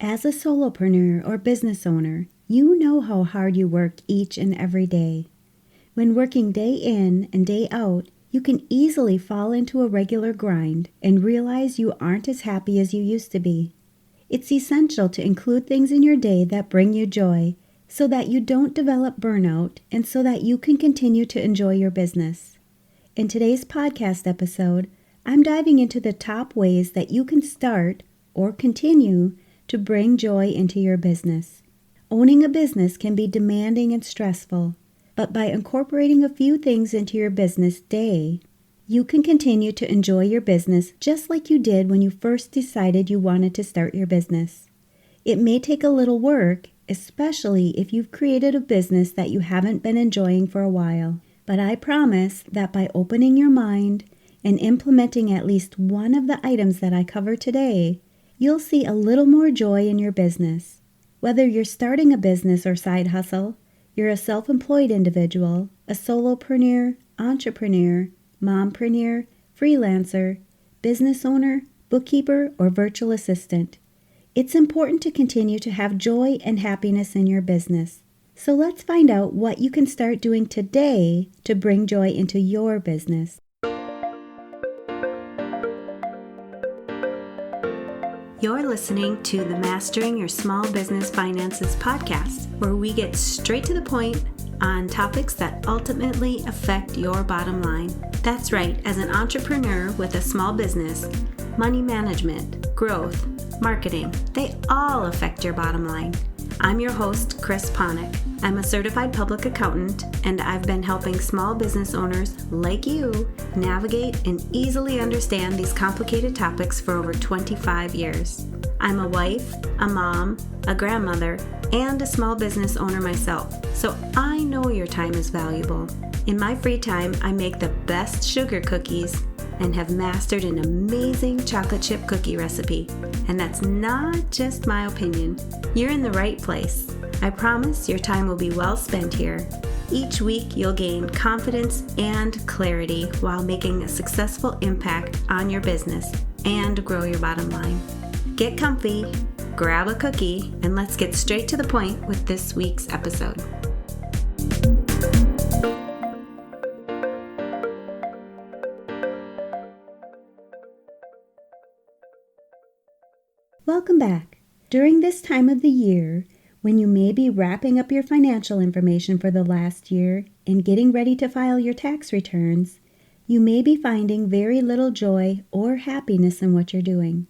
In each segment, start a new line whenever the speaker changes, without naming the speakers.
As a solopreneur or business owner, you know how hard you work each and every day. When working day in and day out, you can easily fall into a regular grind and realize you aren't as happy as you used to be. It's essential to include things in your day that bring you joy so that you don't develop burnout and so that you can continue to enjoy your business. In today's podcast episode, I'm diving into the top ways that you can start or continue to bring joy into your business. Owning a business can be demanding and stressful, but by incorporating a few things into your business day, you can continue to enjoy your business just like you did when you first decided you wanted to start your business. It may take a little work, especially if you've created a business that you haven't been enjoying for a while, but I promise that by opening your mind and implementing at least one of the items that I cover today, you'll see a little more joy in your business. Whether you're starting a business or side hustle, you're a self-employed individual, a solopreneur, entrepreneur, mompreneur, freelancer, business owner, bookkeeper, or virtual assistant. It's important to continue to have joy and happiness in your business. So let's find out what you can start doing today to bring joy into your business. You're listening to the Mastering Your Small Business Finances podcast, where we get straight to the point on topics that ultimately affect your bottom line. That's right, as an entrepreneur with a small business, money management, growth, marketing, they all affect your bottom line. I'm your host, Chris Ponick. I'm a certified public accountant, and I've been helping small business owners like you navigate and easily understand these complicated topics for over 25 years. I'm a wife, a mom, a grandmother, and a small business owner myself, so I know your time is valuable. In my free time, I make the best sugar cookies and have mastered an amazing chocolate chip cookie recipe. And that's not just my opinion. You're in the right place. I promise your time will be well spent here. Each week, you'll gain confidence and clarity while making a successful impact on your business and grow your bottom line. Get comfy, grab a cookie, and let's get straight to the point with this week's episode. Welcome back. During this time of the year, when you may be wrapping up your financial information for the last year and getting ready to file your tax returns, you may be finding very little joy or happiness in what you're doing.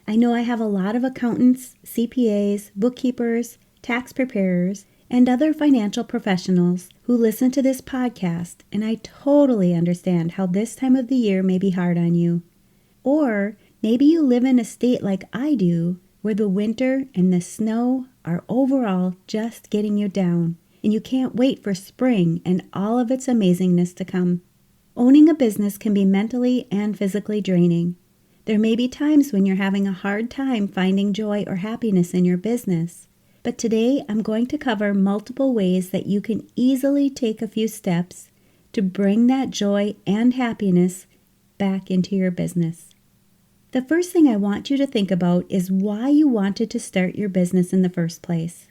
I know I have a lot of accountants, CPAs, bookkeepers, tax preparers, and other financial professionals who listen to this podcast, and I totally understand how this time of the year may be hard on you. Or maybe you live in a state like I do, where the winter and the snow are overall just getting you down, and you can't wait for spring and all of its amazingness to come. Owning a business can be mentally and physically draining. There may be times when you're having a hard time finding joy or happiness in your business, but today I'm going to cover multiple ways that you can easily take a few steps to bring that joy and happiness back into your business. The first thing I want you to think about is why you wanted to start your business in the first place.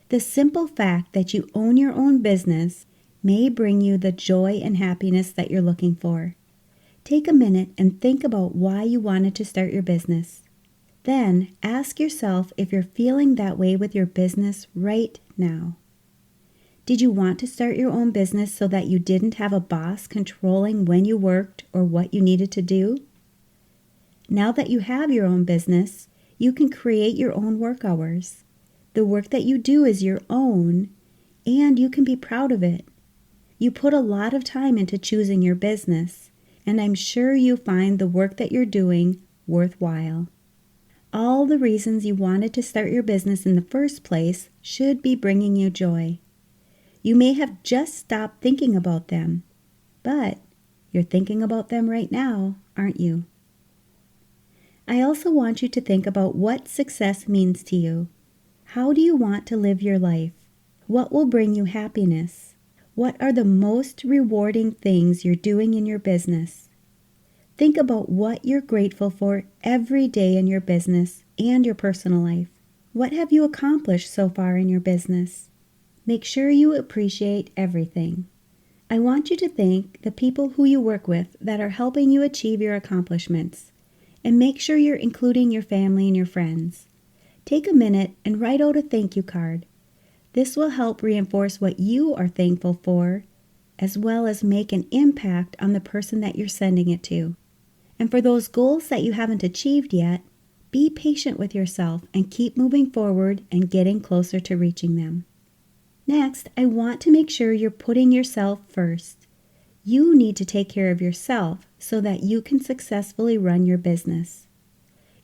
The simple fact that you own your own business may bring you the joy and happiness that you're looking for. Take a minute and think about why you wanted to start your business. Then ask yourself if you're feeling that way with your business right now. Did you want to start your own business so that you didn't have a boss controlling when you worked or what you needed to do? Now that you have your own business, you can create your own work hours. The work that you do is your own, and you can be proud of it. You put a lot of time into choosing your business, and I'm sure you find the work that you're doing worthwhile. All the reasons you wanted to start your business in the first place should be bringing you joy. You may have just stopped thinking about them, but you're thinking about them right now, aren't you? I also want you to think about what success means to you. How do you want to live your life? What will bring you happiness? What are the most rewarding things you're doing in your business? Think about what you're grateful for every day in your business and your personal life. What have you accomplished so far in your business? Make sure you appreciate everything. I want you to thank the people who you work with that are helping you achieve your accomplishments, and make sure you're including your family and your friends. Take a minute and write out a thank you card. This will help reinforce what you are thankful for, as well as make an impact on the person that you're sending it to. And for those goals that you haven't achieved yet, be patient with yourself and keep moving forward and getting closer to reaching them. Next, I want to make sure you're putting yourself first. You need to take care of yourself so that you can successfully run your business.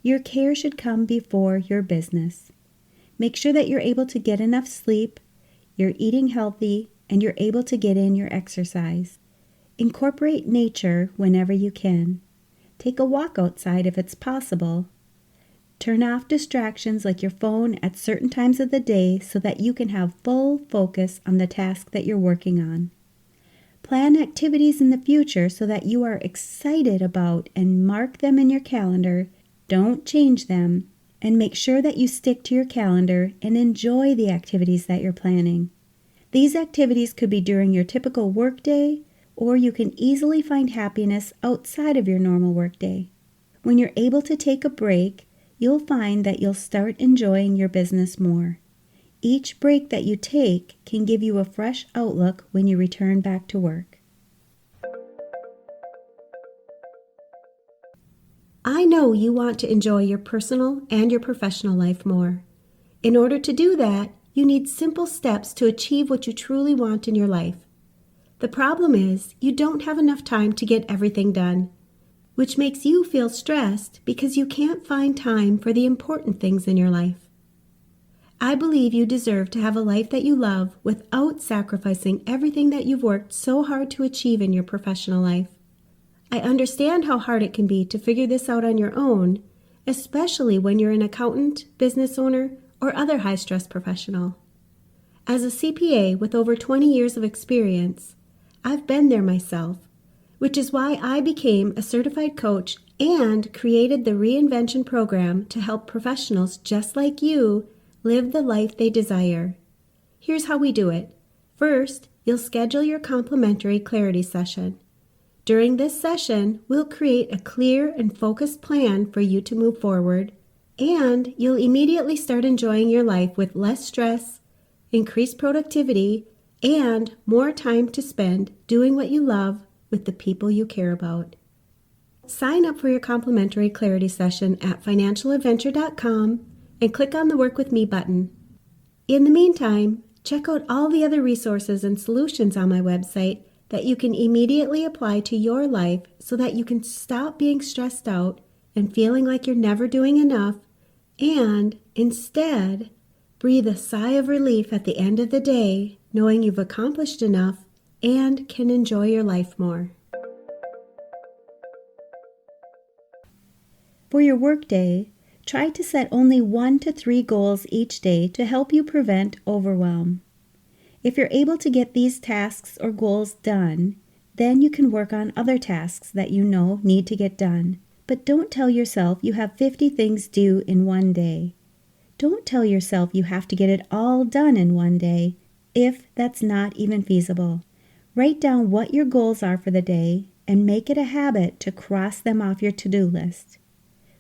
Your care should come before your business. Make sure that you're able to get enough sleep, you're eating healthy, and you're able to get in your exercise. Incorporate nature whenever you can. Take a walk outside if it's possible. Turn off distractions like your phone at certain times of the day so that you can have full focus on the task that you're working on. Plan activities in the future so that you are excited about and mark them in your calendar. Don't change them, and make sure that you stick to your calendar and enjoy the activities that you're planning. These activities could be during your typical workday, or you can easily find happiness outside of your normal workday. When you're able to take a break, you'll find that you'll start enjoying your business more. Each break that you take can give you a fresh outlook when you return back to work. I know you want to enjoy your personal and your professional life more. In order to do that, you need simple steps to achieve what you truly want in your life. The problem is you don't have enough time to get everything done, which makes you feel stressed because you can't find time for the important things in your life. I believe you deserve to have a life that you love without sacrificing everything that you've worked so hard to achieve in your professional life. I understand how hard it can be to figure this out on your own, especially when you're an accountant, business owner, or other high-stress professional. As a CPA with over 20 years of experience, I've been there myself, which is why I became a certified coach and created the Reinvention program to help professionals just like you live the life they desire. Here's how we do it. First, you'll schedule your complimentary clarity session. During this session, we'll create a clear and focused plan for you to move forward, and you'll immediately start enjoying your life with less stress, increased productivity, and more time to spend doing what you love with the people you care about. Sign up for your complimentary clarity session at financialadventure.com and click on the Work With Me button. In the meantime, check out all the other resources and solutions on my website that you can immediately apply to your life so that you can stop being stressed out and feeling like you're never doing enough, and instead breathe a sigh of relief at the end of the day knowing you've accomplished enough and can enjoy your life more. For your workday, try to set only 1 to 3 goals each day to help you prevent overwhelm. If you're able to get these tasks or goals done, then you can work on other tasks that you know need to get done. But don't tell yourself you have 50 things due in one day. Don't tell yourself you have to get it all done in one day, if that's not even feasible. Write down what your goals are for the day and make it a habit to cross them off your to-do list.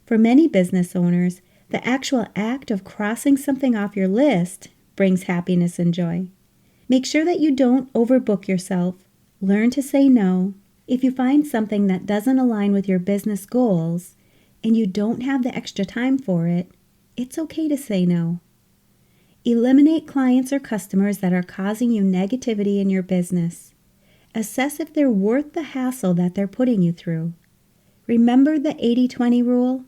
For many business owners, the actual act of crossing something off your list brings happiness and joy. Make sure that you don't overbook yourself. Learn to say no. If you find something that doesn't align with your business goals and you don't have the extra time for it, it's okay to say no. Eliminate clients or customers that are causing you negativity in your business. Assess if they're worth the hassle that they're putting you through. Remember the 80-20 rule?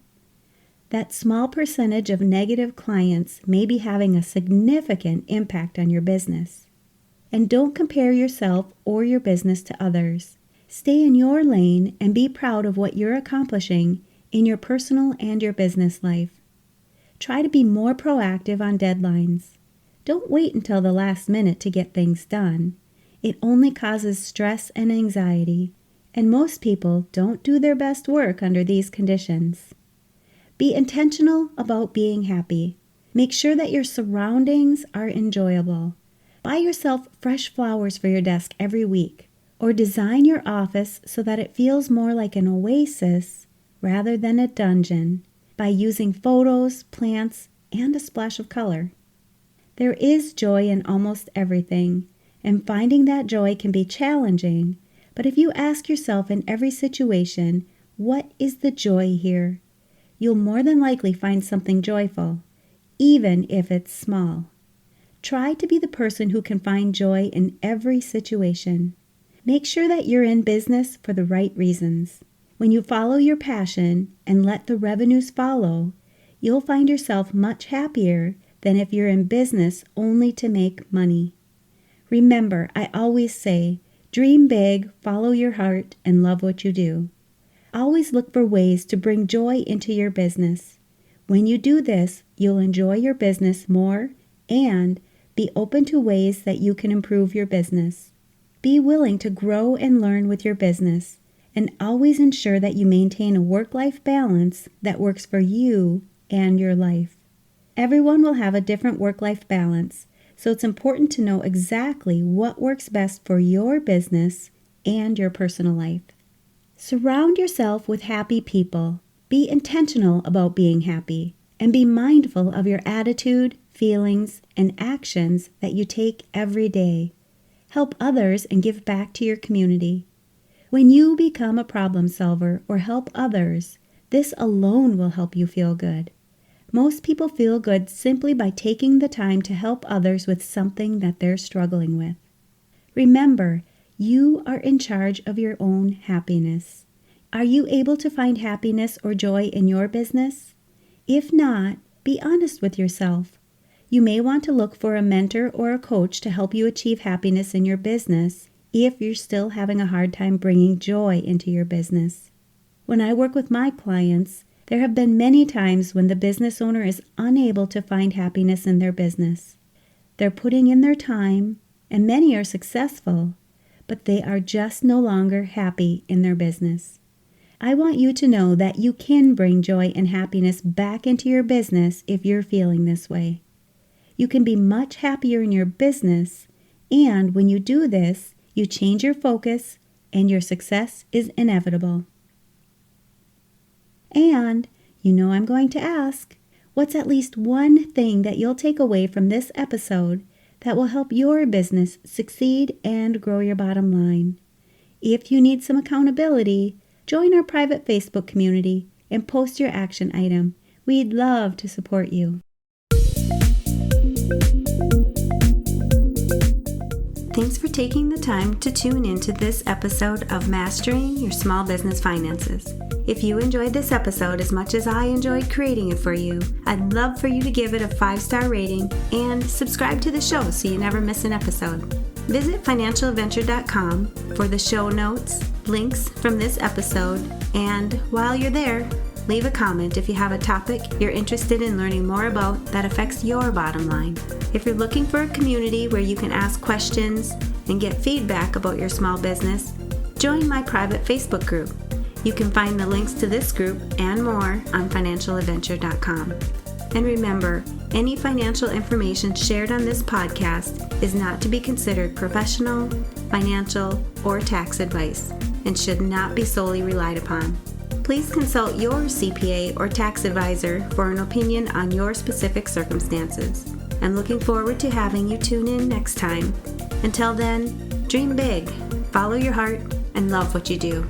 That small percentage of negative clients may be having a significant impact on your business. And don't compare yourself or your business to others. Stay in your lane and be proud of what you're accomplishing in your personal and your business life. Try to be more proactive on deadlines. Don't wait until the last minute to get things done. It only causes stress and anxiety, and most people don't do their best work under these conditions. Be intentional about being happy. Make sure that your surroundings are enjoyable. Buy yourself fresh flowers for your desk every week, or design your office so that it feels more like an oasis rather than a dungeon by using photos, plants, and a splash of color. There is joy in almost everything, and finding that joy can be challenging, but if you ask yourself in every situation, what is the joy here? You'll more than likely find something joyful, even if it's small. Try to be the person who can find joy in every situation. Make sure that you're in business for the right reasons. When you follow your passion and let the revenues follow, you'll find yourself much happier than if you're in business only to make money. Remember, I always say, dream big, follow your heart, and love what you do. Always look for ways to bring joy into your business. When you do this, you'll enjoy your business more and be open to ways that you can improve your business. Be willing to grow and learn with your business, and always ensure that you maintain a work-life balance that works for you and your life. Everyone will have a different work-life balance, so it's important to know exactly what works best for your business and your personal life. Surround yourself with happy people. Be intentional about being happy, and be mindful of your attitude, feelings, and actions that you take every day. Help others and give back to your community. When you become a problem solver or help others, this alone will help you feel good. Most people feel good simply by taking the time to help others with something that they're struggling with. Remember, you are in charge of your own happiness. Are you able to find happiness or joy in your business? If not, be honest with yourself. You may want to look for a mentor or a coach to help you achieve happiness in your business if you're still having a hard time bringing joy into your business. When I work with my clients, there have been many times when the business owner is unable to find happiness in their business. They're putting in their time, and many are successful, but they are just no longer happy in their business. I want you to know that you can bring joy and happiness back into your business if you're feeling this way. You can be much happier in your business, and when you do this, you change your focus and your success is inevitable. And you know I'm going to ask, what's at least one thing that you'll take away from this episode that will help your business succeed and grow your bottom line? If you need some accountability, join our private Facebook community and post your action item. We'd love to support you. Thanks for taking the time to tune into this episode of Mastering Your Small Business Finances. If you enjoyed this episode as much as I enjoyed creating it for you, I'd love for you to give it a 5-star rating and subscribe to the show so you never miss an episode. Visit financialadventure.com for the show notes, links from this episode, and while you're there, leave a comment if you have a topic you're interested in learning more about that affects your bottom line. If you're looking for a community where you can ask questions and get feedback about your small business, join my private Facebook group. You can find the links to this group and more on financialadventure.com. And remember, any financial information shared on this podcast is not to be considered professional, financial, or tax advice and should not be solely relied upon. Please consult your CPA or tax advisor for an opinion on your specific circumstances. I'm looking forward to having you tune in next time. Until then, dream big, follow your heart, and love what you do.